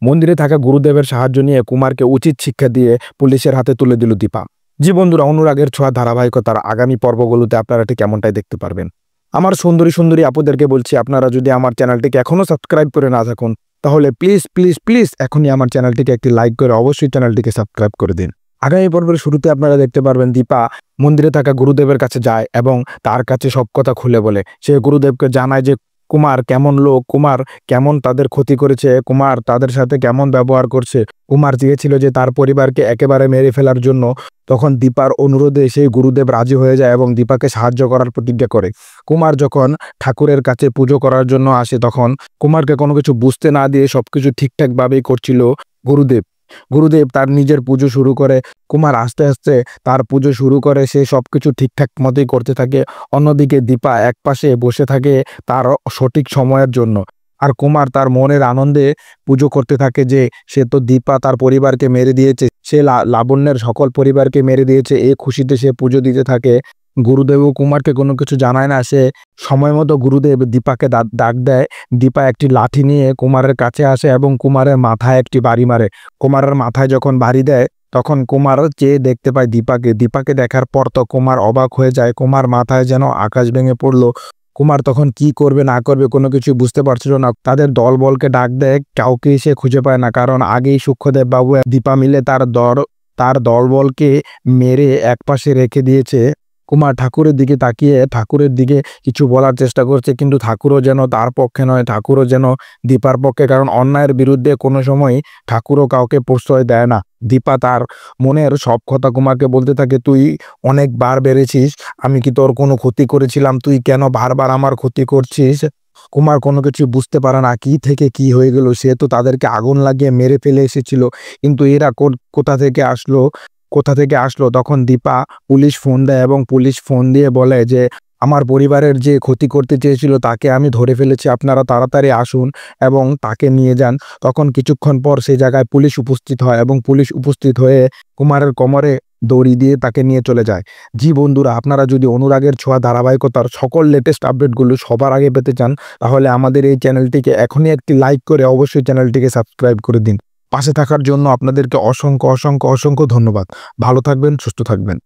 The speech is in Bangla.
মন্দিরে থাকা গুরুদেবের সাহায্য নিয়ে কুমারকে উচিত শিক্ষা দিয়ে পুলিশের হাতে তুলে দিল দীপা। জি বন্ধুরা, অনুরাগের ছোঁয়া ধারাবাহিকতার আগামী পর্বগুলোতে আপনারা ঠিক এমনটাই দেখতে পারবেন। আমার সুন্দরী সুন্দরী আপুদেরকে বলছি, আপনারা যদি আমার চ্যানেলটিকে এখনো সাবস্ক্রাইব করে না থাকুন তাহলে প্লিজ প্লিজ প্লিজ এখনই আমার চ্যানেলটিকে একটি লাইক করে অবশ্যই চ্যানেলটিকে সাবস্ক্রাইব করে দিন। আগামী পর্বের শুরুতে আপনারা দেখতে পারবেন দীপা মন্দিরে থাকা গুরুদেবের কাছে যায় এবং তার কাছে সব কথা খুলে বলে। সে গুরুদেবকে জানায় যে কুমার কেমন লোক, কুমার কেমন তাদের ক্ষতি করেছে, কুমার তাদের সাথে কেমন ব্যবহার করছে। কুমার চেয়েছিল যে তার পরিবারকে একেবারে মেরে ফেলার জন্য। তখন দীপার অনুরোধে সেই গুরুদেব রাজি হয়ে যায় এবং দীপাকে সাহায্য করার প্রতিজ্ঞা করে। কুমার যখন ঠাকুরের কাছে পুজো করার জন্য আসে তখন কুমারকে কোনো কিছু বুঝতে না দিয়ে সবকিছু ঠিকঠাকভাবেই করছিল গুরুদেব। গুরুদেব তার নিজের পুজো শুরু করে। কুমার আস্তে আস্তে তার পুজো শুরু করে, সে সবকিছু ঠিকঠাক মতোই করতে থাকে। অন্যদিকে দীপা একপাশে বসে থাকে তার সঠিক সময়ের জন্য। আর কুমার তার মনের আনন্দে পুজো করতে থাকে যে সে তো দীপা তার পরিবারকে মেরে দিয়েছে, সে লাবণ্যের সকল পরিবারকে মেরে দিয়েছে। এই খুশিতে সে পুজো দিতে থাকে। গুরুদেবও কুমারকে কোনো কিছু জানায় না। সে সময় মতো গুরুদেব দীপাকে ডাক দেয়। দীপা একটি লাঠি নিয়ে কুমারের কাছে আসে এবং কুমারের মাথায় একটি বাড়ি মারে। কুমারের মাথায় যখন বাড়ি দেয় তখন কুমার চেয়ে দেখতে পায় দীপাকে। দীপাকে দেখার পর তো কুমার অবাক হয়ে যায়। কুমার মাথায় যেন আকাশ ভেঙে পড়লো। কুমার তখন কি করবে না করবে কোনো কিছু বুঝতে পারছিল না। তাদের দলবলকে ডাক দেয়, কাউকেই সে খুঁজে পায় না, কারণ আগেই সূক্ষ্মদেব বাবু দীপা মিলে তার দলবলকে মেরে একপাশে রেখে দিয়েছে। কুমার ঠাকুরের দিকে তাকিয়ে ঠাকুরের দিকে কিছু বলার চেষ্টা করছে, কিন্তু ঠাকুরও যেন তার পক্ষে নয়, ঠাকুরও যেন দীপার পক্ষে, কারণ অন্যায়ের বিরুদ্ধে কোনো সময় ঠাকুরও কাউকে প্রশ্রয় দেয় না। দীপা তার মনের সব কথা কুমারকে বলতে থাকে, তুই অনেকবার বেড়েছিস, আমি কি তোর কোনো ক্ষতি করেছিলাম? তুই কেন বারবার আমার ক্ষতি করছিস? কুমার কোনো কিছু বুঝতে পারে না, কি থেকে কি হয়ে গেল। সে তো তাদেরকে আগুন লাগিয়ে মেরে ফেলে এসেছিল, কিন্তু এরা কোথা থেকে আসলো? তখন দীপা পুলিশ ফোন দেয় এবং পুলিশ ফোন দিয়ে বলে যে আমার পরিবারের যে ক্ষতি করতে চেয়েছিল তাকে আমি ধরে ফেলেছি, আপনারা তাড়াতাড়ি আসুন এবং তাকে নিয়ে যান। তখন কিছুক্ষণ পর সেই জায়গায় পুলিশ উপস্থিত হয় এবং পুলিশ উপস্থিত হয়ে কুমারের কোমরে দড়ি দিয়ে তাকে নিয়ে চলে যায়। জি বন্ধুরা, আপনারা যদি অনুরাগের ছোঁয়া ধারাবাহিকতার সকল লেটেস্ট আপডেটগুলো সবার আগে পেতে চান তাহলে আমাদের এই চ্যানেলটিকে এখনই একটি লাইক করে অবশ্যই চ্যানেলটিকে সাবস্ক্রাইব করে দিন। পাশে থাকার জন্য আপনাদেরকে অসংখ্য অসংখ্য অসংখ্য ধন্যবাদ। ভালো থাকবেন, সুস্থ থাকবেন।